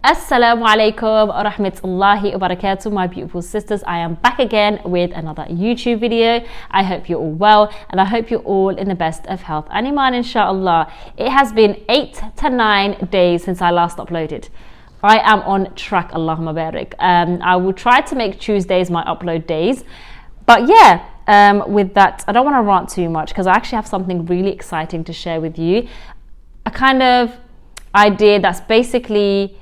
Assalamu alaikum wa rahmatullahi wa barakatuh, my beautiful sisters. I am back again with another YouTube video. I hope you're all well and I hope you're all in the best of health and iman, inshallah. It has been 8 to 9 days since I last uploaded. I am on track, Allahumma barik. I will try to make Tuesdays my upload days. But yeah, with that, I don't want to rant too much because I actually have something really exciting to share with you. A kind of idea that's basically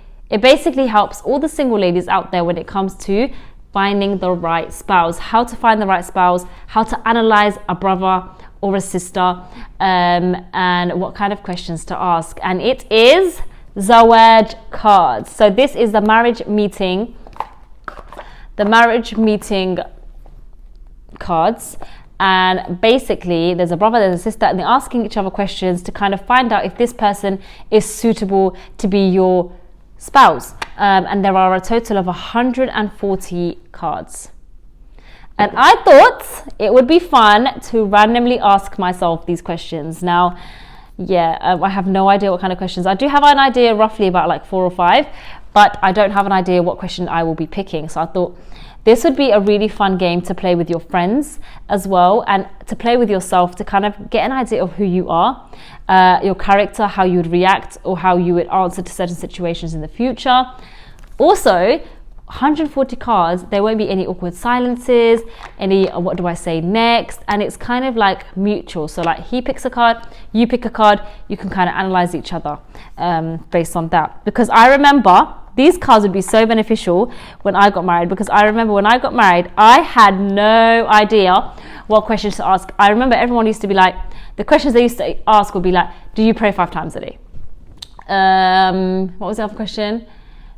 helps all the single ladies out there when it comes to finding the right spouse, how to find the right spouse, how to analyze a brother or a sister, and what kind of questions to ask. And it is Zawaj cards. So this is the marriage meeting cards. And basically there's a brother, there's a sister, and they're asking each other questions to kind of find out if this person is suitable to be your spouse. And there are a total of 140 cards. And I thought it would be fun to randomly ask myself these questions. Now, I have no idea what kind of questions. I do have an idea roughly about like 4 or 5, but I don't have an idea what question I will be picking. So I thought this would be a really fun game to play with your friends as well, and to play with yourself to kind of get an idea of who you are, your character, how you would react or how you would answer to certain situations in the future. Also, 140 cards, there won't be any awkward silences, any what do I say next, and it's kind of like mutual. So like he picks a card, you pick a card, you can kind of analyze each other based on that. Because I remember these cards would be so beneficial when I got married, because I remember when I got married, I had no idea what questions to ask. I remember everyone used to be like, the questions they used to ask would be like, do you pray 5 times a day? What was the other question?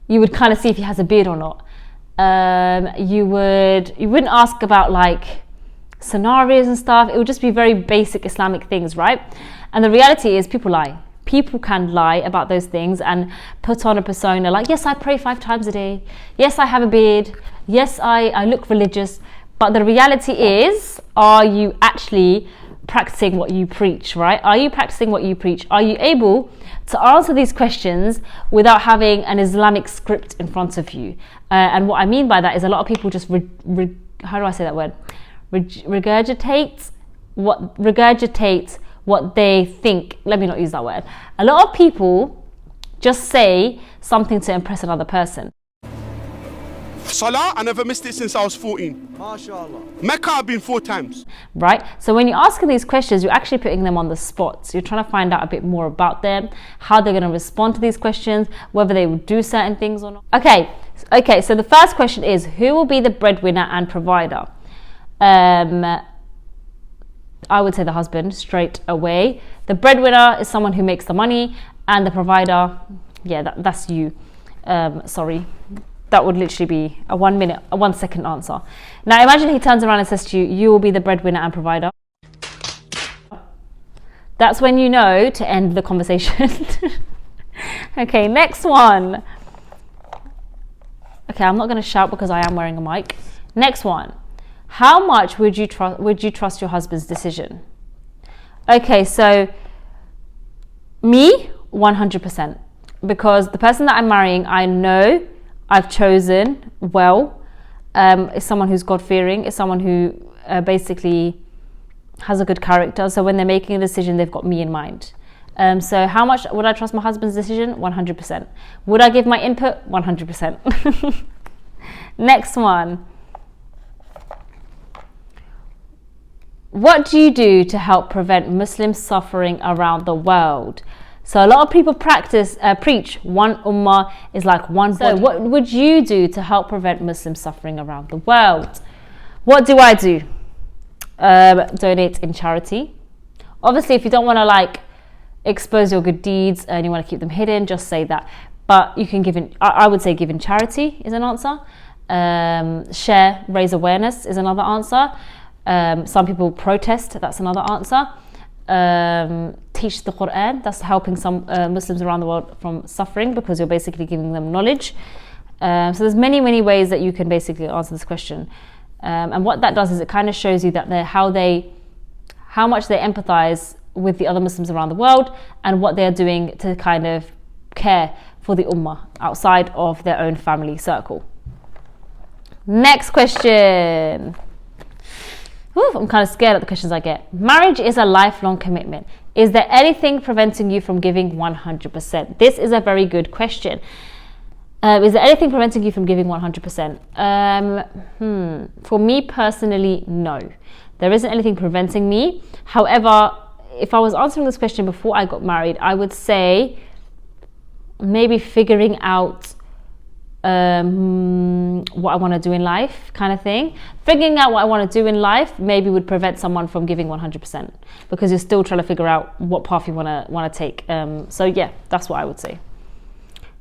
You would kind of see if he has a beard or not. You wouldn't ask about like scenarios and stuff. It would just be very basic Islamic things, right? And the reality is people lie. People can lie about those things and put on a persona like, yes, I pray 5 times a day. Yes, I have a beard. Yes, I look religious. But the reality is, are you actually practicing what you preach, right? Are you practicing what you preach? Are you able to answer these questions without having an Islamic script in front of you? And what I mean by that is a lot of people just, how do I say that word? Regurgitate what they think. Let me not use that word. A lot of people just say something to impress another person. Salah, I never missed it since I was 14. MashaAllah. Mecca, I've been 4 times. Right? So when you're asking these questions, you're actually putting them on the spot. So you're trying to find out a bit more about them, how they're going to respond to these questions, whether they will do certain things or not. Okay, so the first question is, who will be the breadwinner and provider? I would say the husband straight away. The breadwinner is someone who makes the money, and the provider, that's you. Sorry. That would literally be a 1 second answer. Now imagine he turns around and says to you, you will be the breadwinner and provider. That's when you know to end the conversation. Okay, next one. Okay, I'm not going to shout because I am wearing a mic. Next one. How much would you trust your husband's decision? Okay, so me, 100%. Because the person that I'm marrying, I know I've chosen well, is someone who's God-fearing, is someone who basically has a good character. So when they're making a decision, they've got me in mind. So how much would I trust my husband's decision? 100%. Would I give my input? 100%. Next one. What do you do to help prevent Muslim suffering around the world? So a lot of people preach one ummah is like one body. So what would you do to help prevent Muslim suffering around the world? What do I do? Donate in charity. Obviously, if you don't want to like expose your good deeds and you want to keep them hidden, just say that. But you can give in, I would say give in charity is an answer. Share, raise awareness is another answer. Some people protest, that's another answer. Teach the Quran, that's helping some Muslims around the world from suffering, because you're basically giving them knowledge. So there's many ways that you can basically answer this question. And what that does is it kind of shows you that how much they empathize with the other Muslims around the world and what they're doing to kind of care for the ummah outside of their own family circle. Next question. Whew, I'm kind of scared of the questions I get. Marriage is a lifelong commitment. Is there anything preventing you from giving 100%? This is a very good question. Is there anything preventing you from giving 100%? For me personally, no. There isn't anything preventing me. However, if I was answering this question before I got married, I would say maybe figuring out what I want to do in life, kind of thing. Figuring out what I want to do in life maybe would prevent someone from giving 100% because you're still trying to figure out what path you want to take. So yeah, that's what I would say.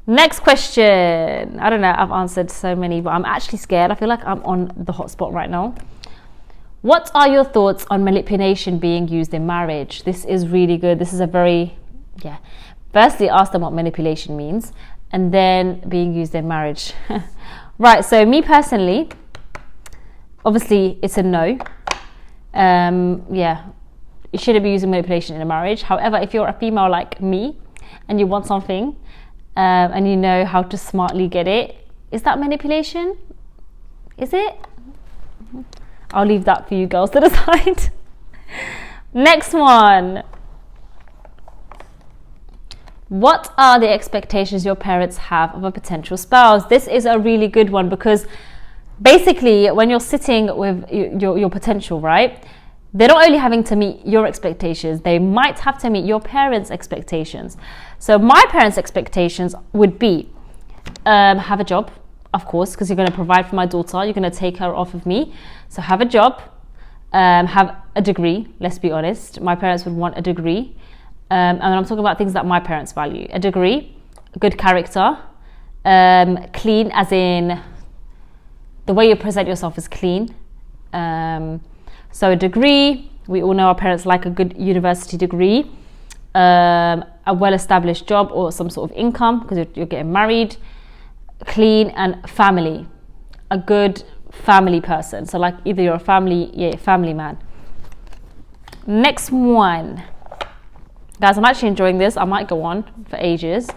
Next question. I don't know, I've answered so many, but I'm actually scared. I feel like I'm on the hot spot right now. What are your thoughts on manipulation being used in marriage? This is really good. This is a very, Firstly, ask them what manipulation means and then being used in marriage. Right, so me personally, obviously it's a no. You shouldn't be using manipulation in a marriage. However, if you're a female like me and you want something, and you know how to smartly get it, is that manipulation? Is it? I'll leave that for you girls to decide. Next one. What are the expectations your parents have of a potential spouse? This is a really good one because basically when you're sitting with your potential, right? They're not only having to meet your expectations, they might have to meet your parents' expectations. So my parents' expectations would be have a job, of course, because you're going to provide for my daughter, you're going to take her off of me. So have a job, have a degree, let's be honest. My parents would want a degree. And I'm talking about things that my parents value. A degree, good character, clean as in the way you present yourself is clean. So a degree, we all know our parents like a good university degree, a well-established job or some sort of income because you're getting married, clean, and family, a good family person. So like either you're a family man. Next one. Guys, I'm actually enjoying this. I might go on for ages.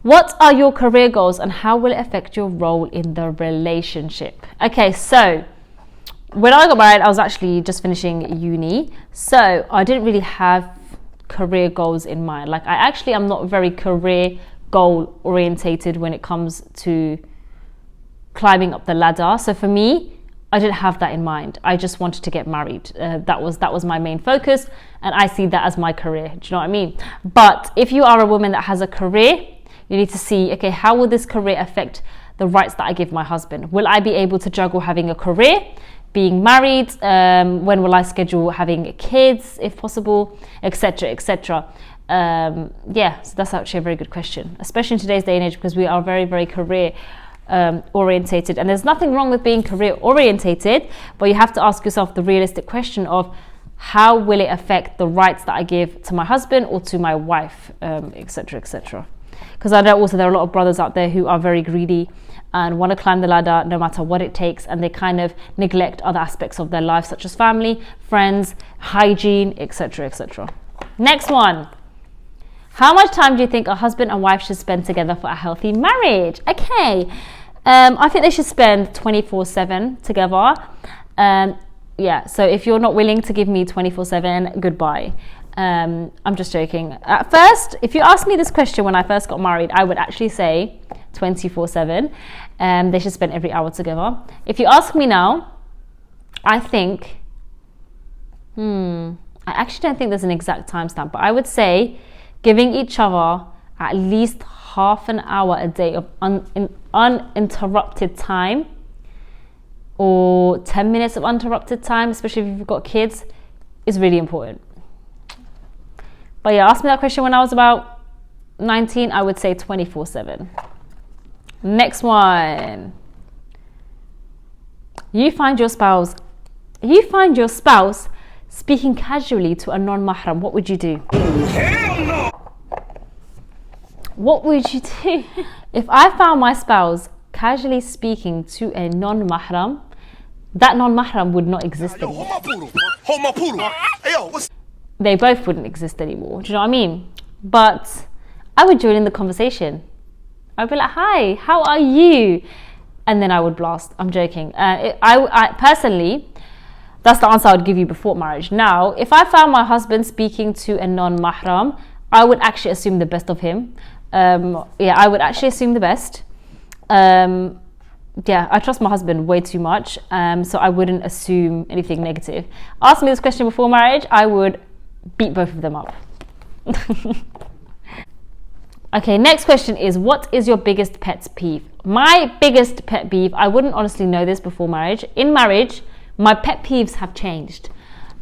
What are your career goals and how will it affect your role in the relationship? Okay, so when I got married, I was actually just finishing uni. So I didn't really have career goals in mind. Like I'm not very career goal orientated when it comes to climbing up the ladder. So for me, I didn't have that in mind. I just wanted to get married. That was my main focus, and I see that as my career. Do you know what I mean? But if you are a woman that has a career, you need to see, okay, how will this career affect the rights that I give my husband? Will I be able to juggle having a career, being married? When will I schedule having kids, if possible, etc., etc. So that's actually a very good question, especially in today's day and age, because we are very, very career orientated, and there's nothing wrong with being career orientated, but you have to ask yourself the realistic question of how will it affect the rights that I give to my husband or to my wife, etc., etc. Because I know also there are a lot of brothers out there who are very greedy and want to climb the ladder no matter what it takes, and they kind of neglect other aspects of their life such as family, friends, hygiene, etc., etc. Next one. How much time do you think a husband and wife should spend together for a healthy marriage? Okay, I think they should spend 24/7 together. So if you're not willing to give me 24/7, goodbye. I'm just joking. At first, if you asked me this question when I first got married, I would actually say 24/7. They should spend every hour together. If you ask me now, I think, I actually don't think there's an exact timestamp, but I would say giving each other at least half an hour a day of uninterrupted time, or 10 minutes of uninterrupted time, especially if you've got kids, is really important. But yeah, ask me that question when I was about 19, I would say 24/7. Next one. You find your spouse speaking casually to a non-mahram, what would you do? Hell no! What would you do? If I found my spouse casually speaking to a non-mahram, that non-mahram would not exist anymore. Hold my poodle. Hey, yo, what's... They both wouldn't exist anymore. Do you know what I mean? But I would join in the conversation. I'd be like, hi, how are you? And then I would blast. I'm joking. I personally, that's the answer I would give you before marriage. Now, if I found my husband speaking to a non-mahram, I would actually assume the best of him. I would actually assume the best. I trust my husband way too much, so I wouldn't assume anything negative. Ask me this question before marriage, I would beat both of them up. Okay, next question is, what is your biggest pet peeve? My biggest pet peeve, I wouldn't honestly know this before marriage. In marriage, my pet peeves have changed.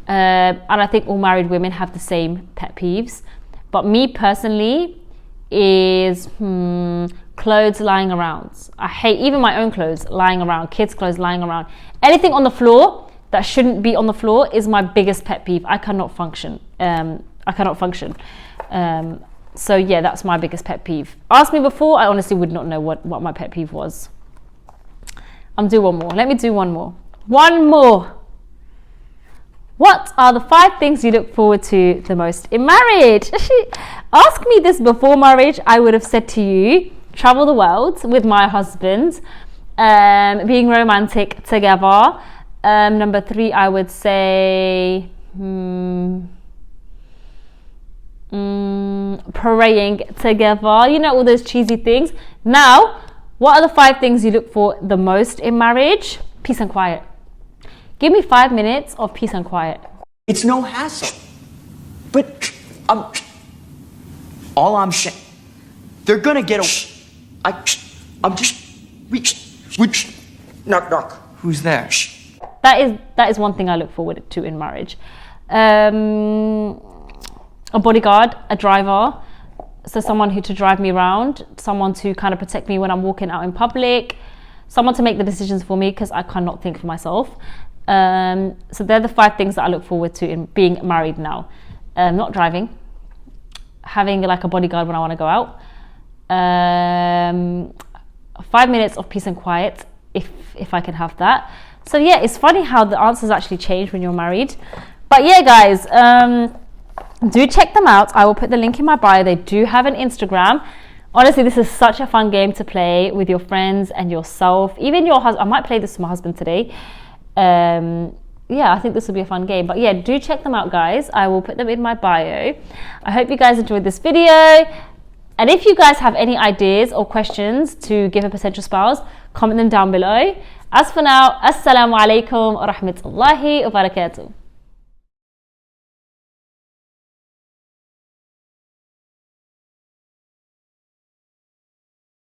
And I think all married women have the same pet peeves. But me personally is clothes lying around. I hate even my own clothes lying around, kids' clothes lying around. Anything on the floor that shouldn't be on the floor is my biggest pet peeve. I cannot function. So yeah, that's my biggest pet peeve. Ask me before, I honestly would not know what my pet peeve was. I'm doing one more. Let me do one more. One more. What are the 5 things you look forward to the most in marriage? Ask me this before marriage, I would have said to you, travel the world with my husband, being romantic together. Number 3, I would say praying together, you know, all those cheesy things. Now, what are the 5 things you look for the most in marriage? Peace and quiet. Give me 5 minutes of peace and quiet. It's no hassle. But all I'm saying, they're gonna get I'm just knock knock. Who's there? That is one thing I look forward to in marriage. A bodyguard, a driver, so someone who to drive me around, someone to kind of protect me when I'm walking out in public, someone to make the decisions for me because I cannot think for myself. So they're the 5 things that I look forward to in being married now. Not driving, having like a bodyguard when I want to go out, 5 minutes of peace and quiet if I can have that. So yeah, it's funny how the answers actually change when you're married. But yeah, guys, do check them out. I will put the link in my bio. They do have an Instagram. Honestly, this is such a fun game to play with your friends and yourself, even your husband. I might play this with my husband today. I think this will be a fun game. But yeah, do check them out, guys. I will put them in my bio. I hope you guys enjoyed this video. And if you guys have any ideas or questions to give a potential spouse, comment them down below. As for now, assalamu alaikum wa rahmatullahi wa barakatuh.